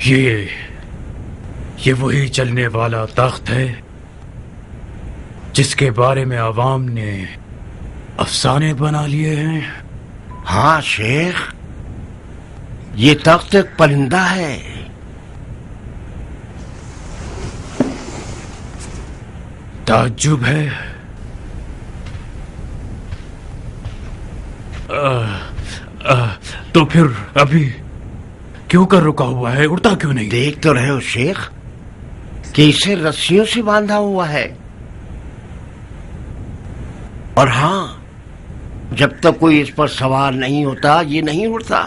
یہ وہی چلنے والا تخت ہے جس کے بارے میں عوام نے افسانے بنا لیے ہیں؟ ہاں شیخ، یہ تخت ایک پرندہ ہے۔ تعجب ہے۔ تو پھر ابھی کیوں کر رکا ہوا ہے؟ اڑتا کیوں نہیں؟ دیکھ تو رہے ہو شیخ کہ اسے رسیوں سے باندھا ہوا ہے، اور ہاں، جب تک کوئی اس پر سوار نہیں ہوتا یہ نہیں اڑتا۔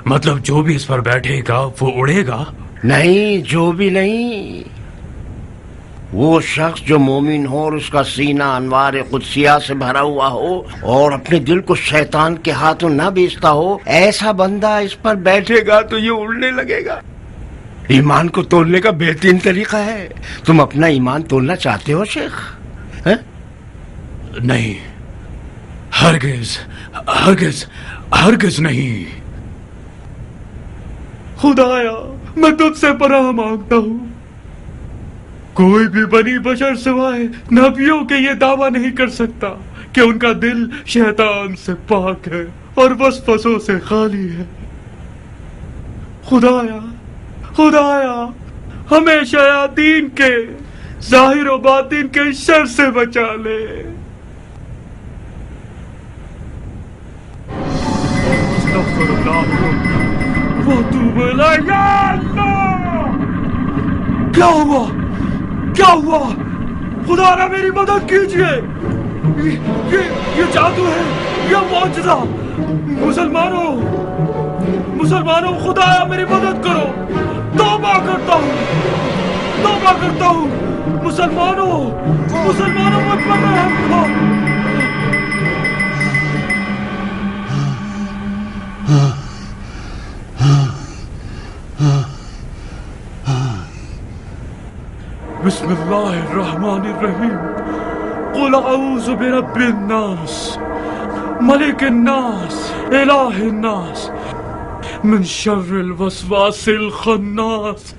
مطلب جو بھی اس پر بیٹھے گا وہ اڑے گا؟ نہیں، جو بھی نہیں، وہ شخص جو مومن ہو اور اس کا سینہ انوار قدسیہ سے بھرا ہوا ہو اور اپنے دل کو شیطان کے ہاتھوں نہ بیچتا ہو، ایسا بندہ اس پر بیٹھے گا تو یہ اڑنے لگے گا۔ ایمان کو تولنے کا بہترین طریقہ ہے۔ تم اپنا ایمان تولنا چاہتے ہو شیخ؟ نہیں، ہرگز ہرگز ہرگز نہیں۔ خدایا، میں تجھ سے پناہ مانگتا ہوں، کوئی بھی بنی بشر سوائے نبیوں کے یہ دعویٰ نہیں کر سکتا کہ ان کا دل شیطان سے پاک ہے اور وسوسوں سے خالی ہے۔ خدایا ہمیں شیاطین کے ظاہر و باطن کے شر سے بچا لے۔ استغفر اللہ واتوب الیہ۔ یا اللہ! کیا ہوا؟ خدا را میری مدد کیجئے، یہ جادو ہے، یہ معجزہ۔ مسلمانوں خدایا میری مدد کرو، توبہ کرتا ہوں، مسلمانوں مجھ پر رحم کرو۔ بسم اللہ الرحمن الرحیم۔ قل اعوذ برب الناس ملک الناس الہ الناس من شر الوسواس الخناس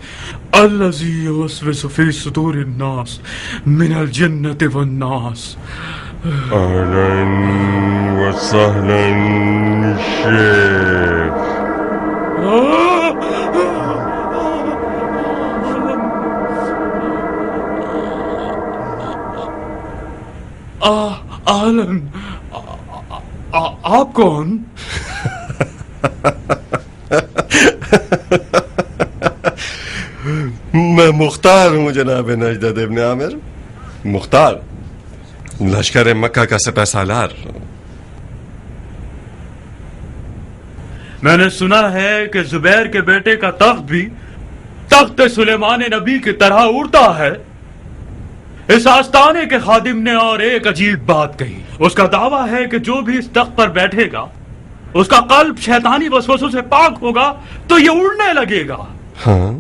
الذی یوسوس فی صدور الناس من الجنۃ والناس۔ اہلا وسہلا شیخ۔ آلن، آپ کون؟ میں مختار ہوں جناب نجدد ابن عامر، مختار، لشکر مکہ کا سپہ سالار۔ میں نے سنا ہے کہ زبیر کے بیٹے کا تخت بھی تخت سلیمان نبی کی طرح اڑتا ہے۔ اس آستانے کے خادم نے اور ایک عجیب بات کہی۔ اس کا دعویٰ ہے کہ جو بھی اس تخت پر بیٹھے گا اس کا قلب شیطانی وسوسوں سے پاک ہوگا تو یہ اڑنے لگے گا۔ ہاں،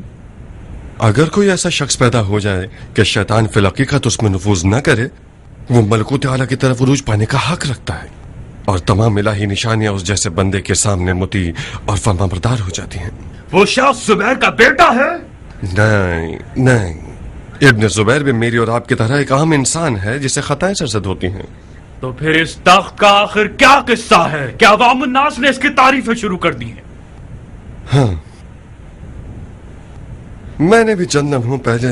اگر کوئی ایسا شخص پیدا ہو جائے کہ شیطان فی الحقیقت اس میں نفوذ نہ کرے، وہ ملکوت اعلیٰ کی طرف عروج پانے کا حق رکھتا ہے، اور تمام الہی نشانیاں اس جیسے بندے کے سامنے مطیع اور فرمانبردار ہو جاتی ہیں۔ وہ شخص زبیر کا بیٹا ہے؟ نہیں، ابن زبیر بھی میری اور آپ کی طرح ایک عام انسان ہے جسے خطائیں سرزد ہوتی ہیں۔ تو پھر اس تخت کا آخر کیا قصہ ہے؟ کیا عوام الناس نے اس کی تعریفیں شروع کر دی ہیں؟ ہاں، میں نے بھی چند لمحوں پہلے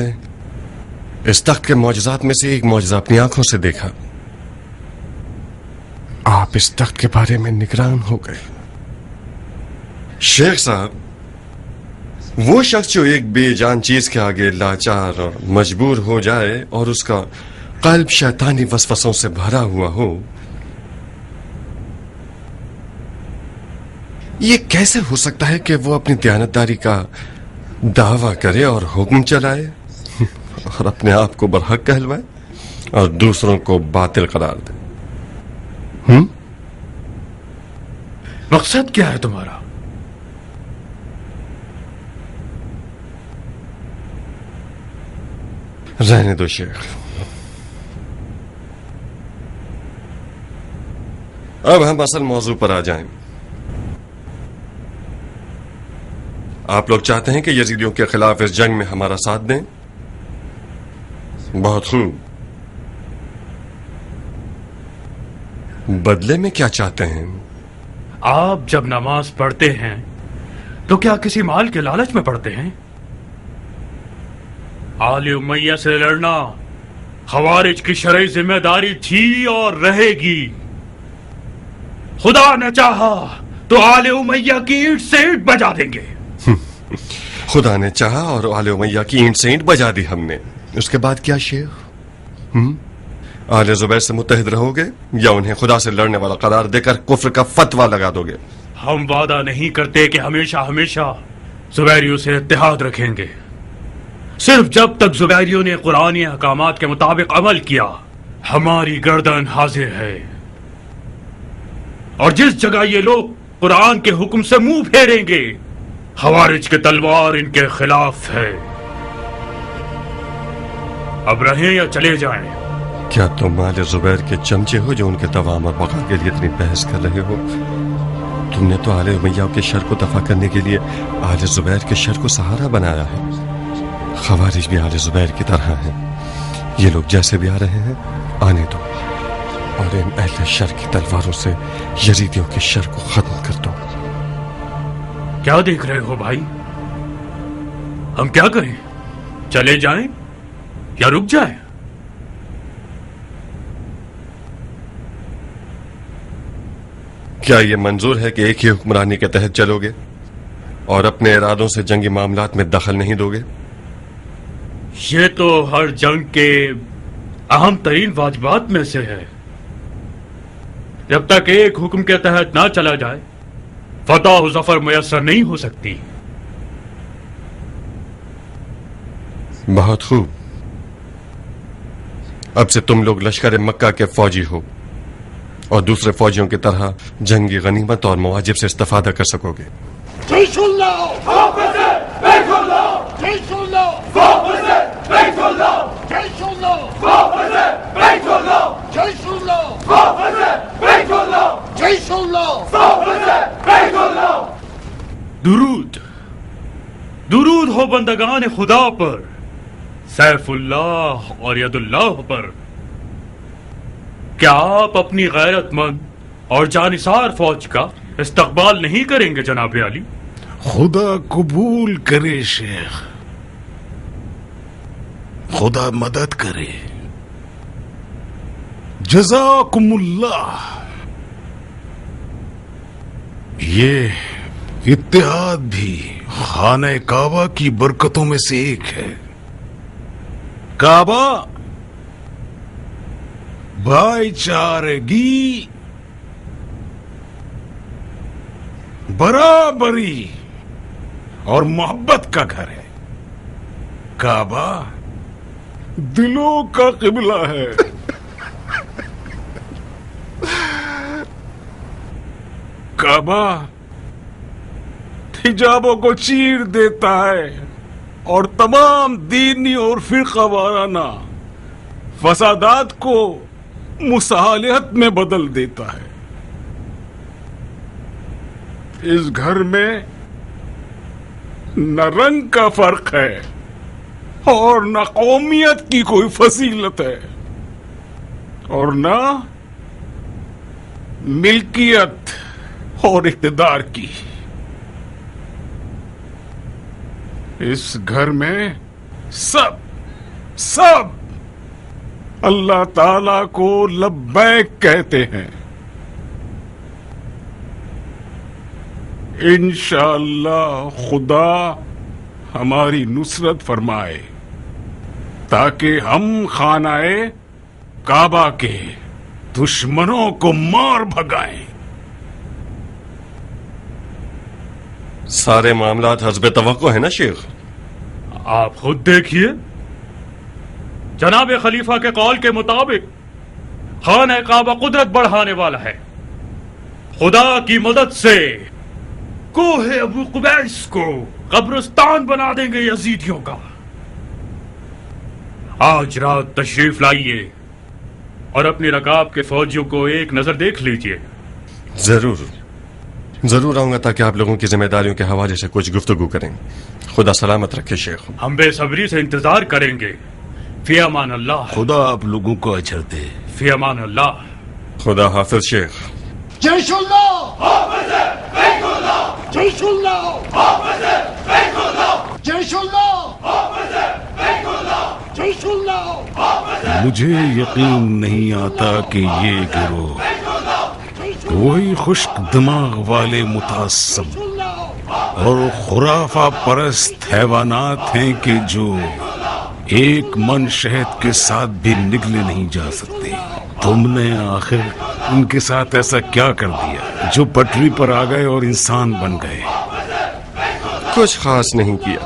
اس تخت کے معجزات میں سے ایک معجزہ اپنی آنکھوں سے دیکھا۔ آپ اس تخت کے بارے میں نگران ہو گئے۔ شیخ صاحب، وہ شخص جو ایک بے جان چیز کے آگے لاچار اور مجبور ہو جائے اور اس کا قلب شیطانی وسوسوں سے بھرا ہوا ہو، یہ کیسے ہو سکتا ہے کہ وہ اپنی دیانتداری کا دعویٰ کرے اور حکم چلائے اور اپنے آپ کو برحق کہلوائے اور دوسروں کو باطل قرار دے؟ مقصد کیا ہے تمہارا؟ رہنے دو شیخ، اب ہم اصل موضوع پر آ جائیں. آپ لوگ چاہتے ہیں کہ یزیدیوں کے خلاف اس جنگ میں ہمارا ساتھ دیں؟ بہت خوب. بدلے میں کیا چاہتے ہیں؟ آپ جب نماز پڑھتے ہیں تو کیا کسی مال کے لالچ میں پڑھتے ہیں؟ آل امیہ سے لڑنا خوارج کی شرعی ذمہ داری تھی اور رہے گی. خدا نے چاہا تو آل امیہ کی اینٹ سے اینٹ بجا دیں گے. خدا نے چاہا اور آل امیہ کی اینٹ سے اینٹ بجا دی ہم نے. اس کے بعد کیا شیخ؟ آل زبیر سے متحد رہو گے یا انہیں خدا سے لڑنے والا قرار دے کر کفر کا فتویٰ لگا دو گے؟ ہم وعدہ نہیں کرتے کہ ہمیشہ ہمیشہ زبیریوں سے اتحاد رکھیں گے. صرف جب تک زبیریوں نے قرآنی احکامات کے مطابق عمل کیا ہماری گردن حاضر ہے. اور جس جگہ یہ لوگ قرآن کے حکم سے منہ پھیریں گے خوارج کی تلوار ان کے خلاف ہے. اب رہیں یا چلے جائیں؟ کیا تم آل زبیر کے چمچے ہو جو ان کے دوام اور بقا کے لیے اتنی بحث کر رہے ہو؟ تم نے تو آل امیہ کے شر کو دفع کرنے کے لیے آل زبیر کے شر کو سہارا بنایا ہے. خوارج بھی آل زبیر کی طرح ہیں. یہ لوگ جیسے بھی آ رہے ہیں آنے دو اور ان اہل شر کی تلواروں سے یزیدیوں کے شر کو ختم کر دو. کیا دیکھ رہے ہو بھائی؟ ہم کیا کریں؟ چلے جائیں یا رک جائیں؟ کیا یہ منظور ہے کہ ایک ہی حکمرانی کے تحت چلو گے اور اپنے ارادوں سے جنگی معاملات میں دخل نہیں دو گے؟ یہ تو ہر جنگ کے اہم ترین واجبات میں سے ہے. جب تک ایک حکم کے تحت نہ چلا جائے فتح و ظفر میسر نہیں ہو سکتی. بہت خوب. اب سے تم لوگ لشکر مکہ کے فوجی ہو اور دوسرے فوجیوں کی طرح جنگی غنیمت اور مواجب سے استفادہ کر سکو گے. جيش الله حافظ بيت الله جيش الله حافظ بيت الله جيش الله حافظ بيت الله جيش الله حافظ بيت الله جيش الله حافظ بيت الله. درود درود ہو بندگان خدا پر، سیف اللہ اور ید اللہ پر. کیا آپ اپنی غیرت مند اور جانثار فوج کا استقبال نہیں کریں گے جناب علی؟ خدا قبول کرے شیخ، خدا مدد کرے. جزاکم اللہ. یہ اتحاد بھی خانہ کعبہ کی برکتوں میں سے ایک ہے. کعبہ بھائی چارگی، برابری اور محبت کا گھر ہے. کعبہ دلوں کا قبلہ ہے. کعبہ حجابوں کو چیر دیتا ہے اور تمام دینی اور فرقہ وارانہ فسادات کو مصالحت میں بدل دیتا ہے. اس گھر میں نہ رنگ کا فرق ہے اور نہ قومیت کی کوئی فضیلت ہے اور نہ ملکیت اور اقتدار کی. اس گھر میں سب اللہ تعالی کو لبیک کہتے ہیں. انشاءاللہ خدا ہماری نصرت فرمائے تاکہ ہم خانہ کعبہ کے دشمنوں کو مار بھگائیں. سارے معاملات حسب توقع ہیں نا شیخ؟ آپ خود دیکھیے، جناب خلیفہ کے قول کے مطابق خانہ کعبہ قدرت بڑھانے والا ہے. خدا کی مدد سے کوہ ابو قبیس کو قبرستان بنا دیں گے یزیدیوں کا. آج رات تشریف لائیے اور اپنی رکاب کے فوجیوں کو ایک نظر دیکھ لیجئے. ضرور آؤں گا تاکہ آپ لوگوں کی ذمہ داریوں کے حوالے سے کچھ گفتگو کریں. خدا سلامت رکھے شیخ. ہم بے صبری سے انتظار کریں گے. فی امان اللہ. خدا آپ لوگوں کو اجر دے. فی امان اللہ. خدا حافظ شیخ. جیش اللہ Officer, Bank Allah! جیش اللہ Officer, Bank Allah! جیش اللہ Officer, Bank Allah! جیش اللہ مجھے یقین نہیں آتا کہ یہ گروہ وہی خشک دماغ والے متعصب اور خرافہ پرست حیوانات ہیں کہ جو ایک من شہد کے ساتھ بھی نگلے نہیں جا سکتے. تم نے آخر ان کے ساتھ ایسا کیا کر دیا جو پٹری پر آ گئے اور انسان بن گئے؟ کچھ خاص نہیں کیا.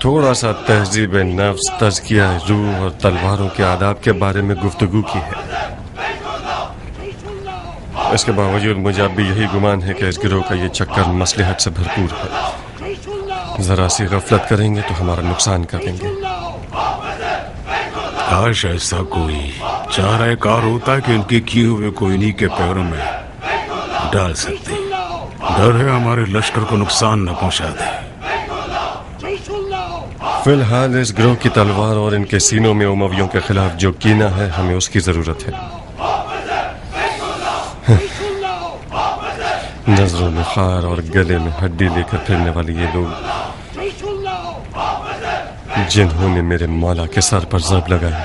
تھوڑا سا تہذیب نفس، تزکیہ روح اور تلواروں کے آداب کے بارے میں گفتگو کی ہے. اس کے باوجود مجھے اب بھی یہی گمان ہے کہ اس گروہ کا یہ چکر مصلحت سے بھرپور ہے. ذرا سی غفلت کریں گے تو ہمارا نقصان کر دیں گے. کاش ایسا کوئی چارہ کار ہوتا کہ ان کے کیے ہوئے کو انہی کے پیروں میں ڈال سکتے. ڈر ہے ہمارے لشکر کو نقصان نہ پہنچا دے. فی الحال اس گروہ کی تلوار اور ان کے سینوں میں امویوں کے خلاف جو کینہ ہے ہمیں اس کی ضرورت ہے. نظروں میں خار اور گلے میں ہڈی لے کر پھرنے والے یہ لوگ جنہوں نے میرے مولا کے سر پر ضرب لگایا،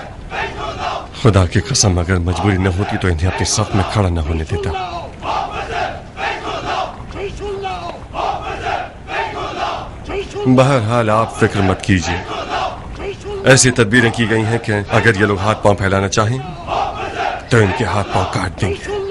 خدا کی قسم اگر مجبوری نہ ہوتی تو انہیں اپنی صف میں کھڑا نہ ہونے دیتا. بہرحال آپ فکر مت کیجیے. ایسی تدبیریں کی گئی ہیں کہ اگر یہ لوگ ہاتھ پاؤں پھیلانا چاہیں تو ان کے ہاتھ پاؤں کاٹ دیں گے.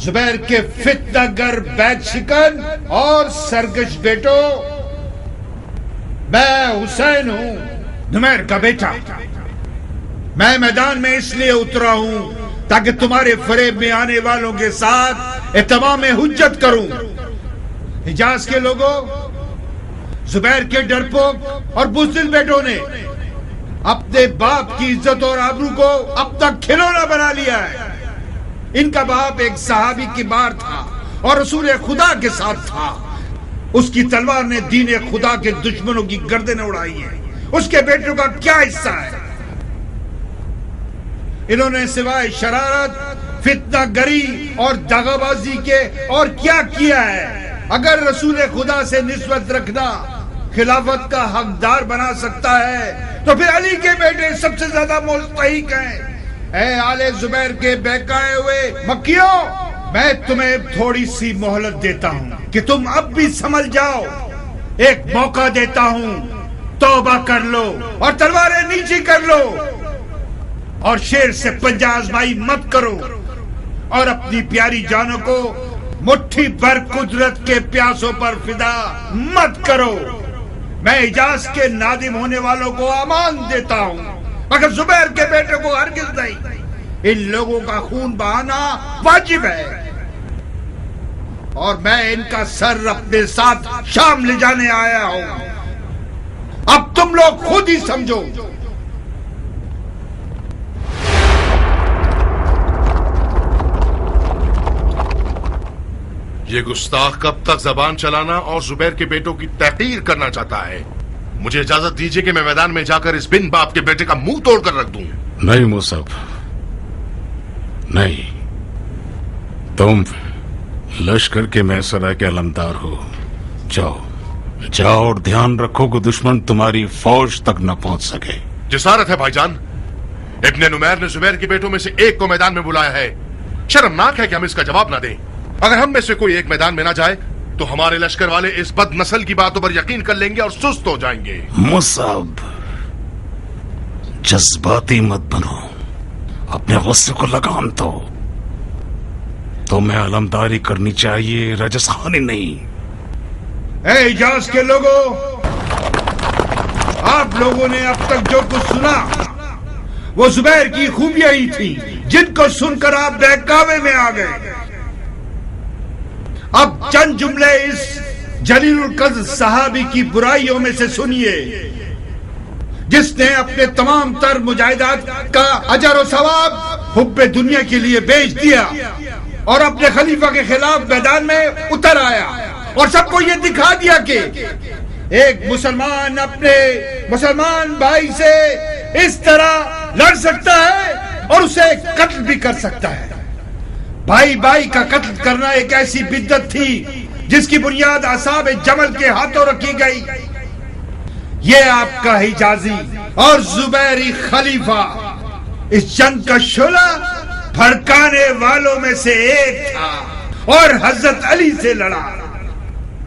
زبیر کے فتنہ گر بیت شکن اور سرگش بیٹو، میں حسین ہوں، نمیر کا بیٹا. میں میدان میں اس لیے اترا ہوں تاکہ تمہارے فریب میں آنے والوں کے ساتھ اتمام حجت کروں. حجاز کے لوگوں، زبیر کے ڈرپوک اور بزدل بیٹوں نے اپنے باپ کی عزت اور آبرو کو اب تک کھلونا بنا لیا ہے. ان کا باپ ایک صحابی کی بار تھا اور رسول خدا کے ساتھ تھا. اس کی تلوار نے دین خدا کے دشمنوں کی گردنیں اڑائی ہیں. اس کے بیٹوں کا کیا حصہ ہے؟ انہوں نے سوائے شرارت، فتنہ گری اور دغا بازی کے اور کیا کیا ہے؟ اگر رسول خدا سے نسبت رکھنا خلافت کا حقدار بنا سکتا ہے تو پھر علی کے بیٹے سب سے زیادہ مستحق ہیں. اے آل زبیر کے بہکائے ہوئے مکیوں، میں تمہیں تھوڑی سی مہلت دیتا ہوں کہ تم اب بھی سمجھ جاؤ. ایک موقع دیتا ہوں، توبہ کر لو اور تلواریں نیچی کر لو اور شیر سے پنجہ آزمائی مت کرو اور اپنی پیاری جانوں کو مٹھی بھر قدرت کے پیاسوں پر فدا مت کرو. میں حجاز کے نادم ہونے والوں کو امان دیتا ہوں مگر زبیر کے بیٹے کو ہرگز نہیں. ان لوگوں کا خون بہانا واجب ہے اور میں ان کا سر اپنے ساتھ شام لے جانے آیا ہوں. اب تم لوگ خود ہی سمجھو. یہ گستاخ کب تک زبان چلانا اور زبیر کے بیٹوں کی تحقیر کرنا چاہتا ہے؟ مجھے اجازت دیجیے کہ میں میدان میں جا کر اس بن باپ کے بیٹے کا منہ توڑ کر رکھ دوں. نہیں مصعب، نہیں. تم لشکر کے محسرہ کے علمدار ہو. جاؤ جاؤ اور دھیان رکھو کہ دشمن تمہاری فوج تک نہ پہنچ سکے. جسارت ہے بھائی جان. ابن نمیر نے زبیر کے بیٹوں میں سے ایک کو میدان میں بلایا ہے. شرمناک ہے کہ ہم اس کا جواب نہ دیں. اگر ہم میں سے کوئی ایک میدان میں نہ جائے تو ہمارے لشکر والے اس بد نسل کی باتوں پر یقین کر لیں گے اور سست ہو جائیں گے. مصعب، جذباتی مت بنو، اپنے غصے کو لگام دو. تمہیں علمداری کرنی چاہیے، رجس خانی نہیں. اے حجاز کے لوگوں، آپ لوگوں نے اب تک جو کچھ سنا وہ زبیر کی خوبیاں ہی تھیں جن کو سن کر آپ بہکاوے میں آ گئے. اب چند جملے اس جلیل القدر صحابی کی برائیوں میں سے سنیے جس نے اپنے تمام تر مجاہدات کا اجر و ثواب حب دنیا کے لیے بیچ دیا اور اپنے خلیفہ کے خلاف میدان میں اتر آیا اور سب کو یہ دکھا دیا کہ ایک مسلمان اپنے مسلمان بھائی سے اس طرح لڑ سکتا ہے اور اسے قتل بھی کر سکتا ہے. بھائی بھائی کا قتل کرنا ایک ایسی بدعت تھی جس کی بنیاد اصحاب جمل کے ہاتھوں رکھی گئی. یہ آپ کا حجازی اور زبیری خلیفہ اس جنگ کا شعلہ بھڑکانے والوں میں سے ایک تھا اور حضرت علی سے لڑا.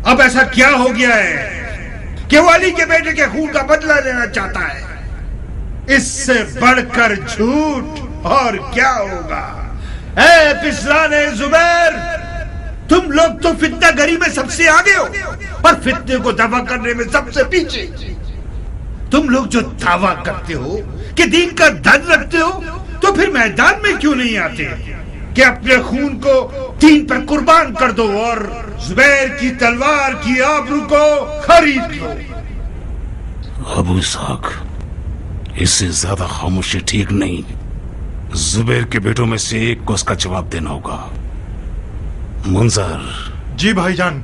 اب ایسا کیا ہو گیا ہے کہ وہ علی کے بیٹے کے خون کا بدلہ لینا چاہتا ہے؟ اس سے بڑھ کر جھوٹ اور کیا ہوگا؟ اے پسران زبیر، تم لوگ تو فتنہ گری میں سب سے آگے ہو اور فتنے کو دفع کرنے میں سب سے پیچھے. تم لوگ جو دعویٰ کرتے ہو کہ دین کا دھن رکھتے ہو تو پھر میدان میں کیوں نہیں آتے کہ اپنے خون کو دین پر قربان کر دو اور زبیر کی تلوار کی آبرو کو خرید لو؟ ابو اسحاق، اس سے زیادہ خاموشی ٹھیک نہیں. زبیر کے بیٹوں میں سے ایک کو اس کا جواب دینا ہوگا. منظر، جی بھائی جان.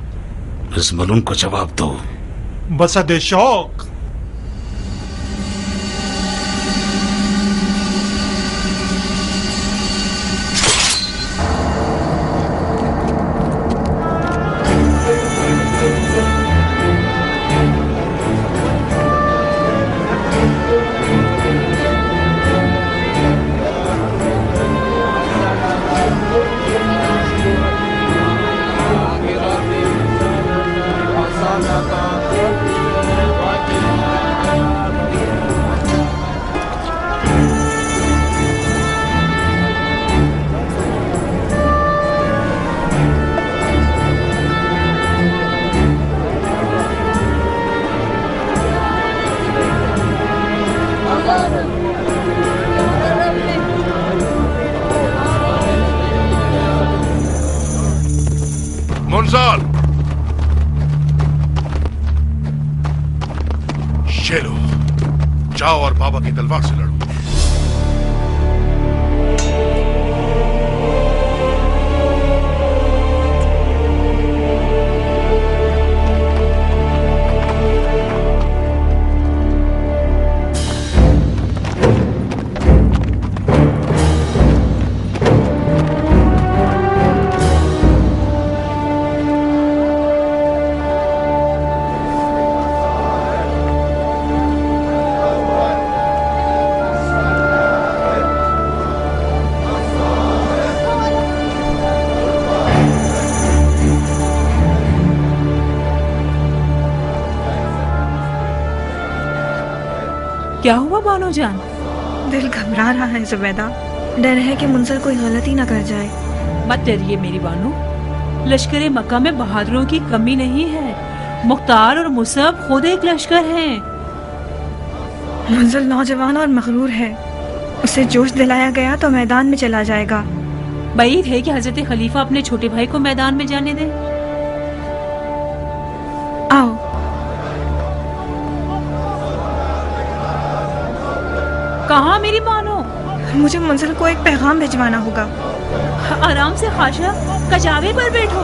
اس ملون کو جواب دو. بسد شوق. منزل، یہ لو، جاؤ اور بابا کی تلوار سے لڑو. کیا ہوا بانو جان؟ دل گھبرا رہا ہے زبیدہ. ڈر ہے کہ منظر کوئی غلطی نہ کر جائے. مت ڈریے میری بانو، لشکر مکہ میں بہادروں کی کمی نہیں ہے. مختار اور مصعب خود ایک لشکر ہیں. منظر نوجوان اور مغرور ہے، اسے جوش دلایا گیا تو میدان میں چلا جائے گا. بعید ہے کہ حضرت خلیفہ اپنے چھوٹے بھائی کو میدان میں جانے دیں. آؤ. کہاں میری بانو؟ مجھے منزل کو ایک پیغام بھجوانا ہوگا. آرام سے خاشا، کچاوے پر بیٹھو.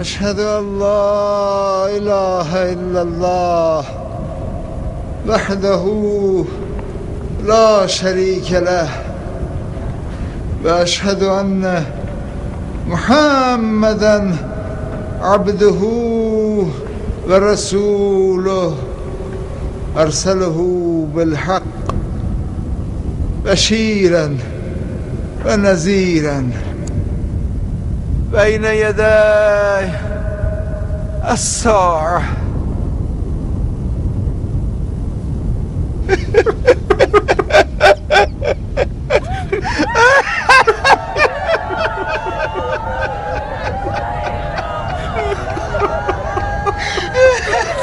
أشهد أن لا إله إلا الله وحده لا شريك له وأشهد أن محمدا عبده ورسوله أرسله بالحق بشيرا ونذيرا بين يدي الساعة.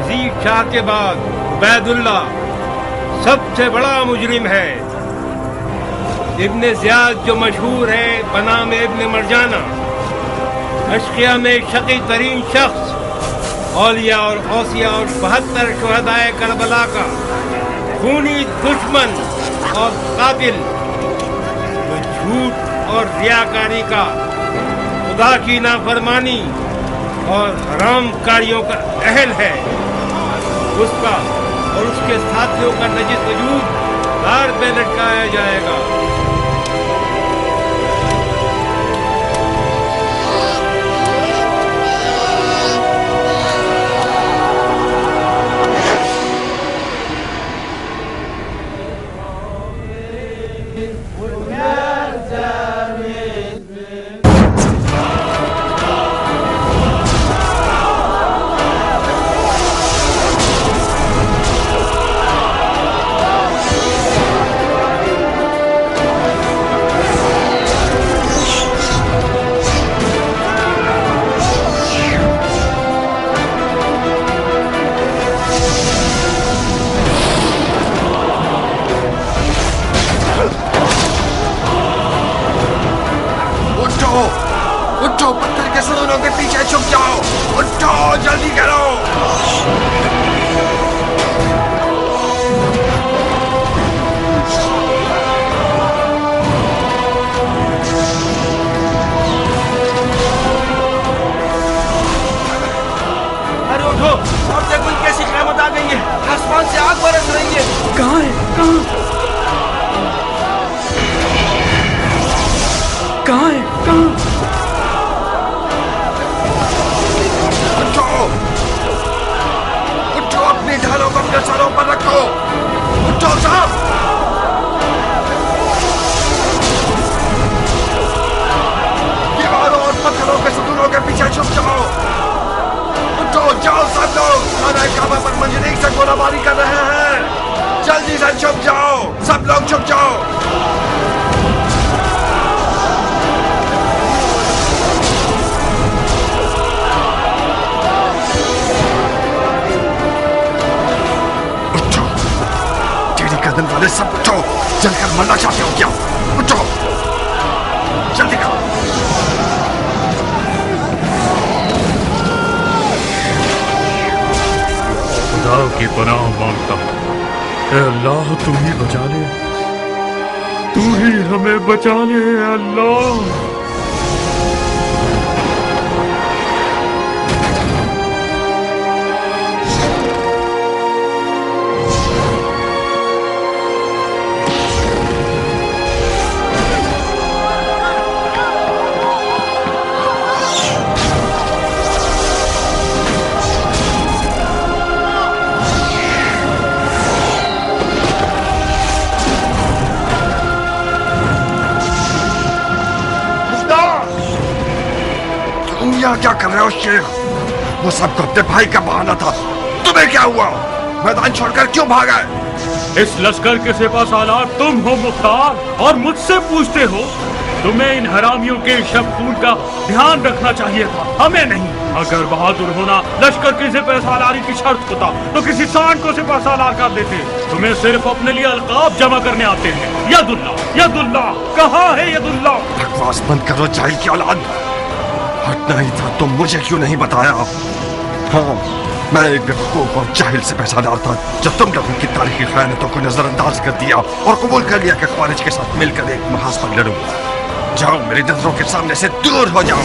یزید شاہ کے بعد عبید اللہ سب سے بڑا مجرم ہے. ابن زیاد جو مشہور ہے بنام ابن مرجانہ، اشقیہ میں شقی ترین شخص، اولیاء اور اوصیاء اور 72 شہدائے کربلا کا خونی دشمن اور قاتل، وہ جھوٹ اور ریاکاری کا، خدا کی نافرمانی اور حرام کاریوں کا اہل ہے. اس کا اور اس کے ساتھیوں کا نجس وجود دار پہ لٹکایا جائے گا. اٹھو، پتھر کے ستونوں کے پیچھے چھپ جاؤ. اٹھو، جلدی کرو. ارے اٹھو، اب دیکھو کیسی قیامت آ گئی ہے. آسمان سے آگ برس رہی ہے. کہاں ہے؟ کہاں ہے؟ اٹھو، اپنی ڈھالوں کو اپنے سروں پر رکھو. اٹھو صاحب. دیواروں اور پتھروں کے ستونوں کے پیچھے چھپ جاؤ. اٹھو، جاؤ سب لوگ. خانہ کعبہ پر منجنیق سے گولہ باری کر رہے ہیں. جلدی سے چھپ جاؤ، سب لوگ چھپ جاؤ. گردن والے سب اٹھو، جل کر مرنا چاہتے ہو کیا؟ اٹھو، جلدی کرو. خدا کی پناہ مانگتا ہوں، اے اللہ تو ہی بچا لے، تو ہی ہمیں بچا لے اے اللہ. کیا کر رہے ہو شیخ؟ وہ سب کو اپنے بھائی کا بہانا تھا. تمہیں کیا ہوا؟ میدان چھوڑ کر کیوں بھاگا؟ اس لشکر کے سپہ سالار تم ہو مختار، اور مجھ سے پوچھتے ہو؟ تمہیں ان حرامیوں کے شب خون کا دھیان رکھنا چاہیے تھا، ہمیں نہیں. اگر بہادر ہونا لشکر کی سپہ سالاری کی شرط ہوتا تو کسی سانڈ کو سپہ سالار کر دیتے. تمہیں صرف اپنے لیے القاب جمع کرنے آتے ہیں. ید اللہ، ید اللہ، کہاں ہے ید اللہ؟ بکواس بند کرو جاہل کی اولاد. ہٹنا ہی تھا تو مجھے کیوں نہیں بتایا؟ ہاں، میں ایک بیوقوف اور جاہل سے پیسادار تھا جب تم لوگوں کی تاریخی خیانتوں کو نظر انداز کر دیا اور قبول کر لیا کہ خوارج کے ساتھ مل کر ایک محاذ پر لڑوں. جاؤ، میری نظروں کے سامنے سے دور ہو جاؤ.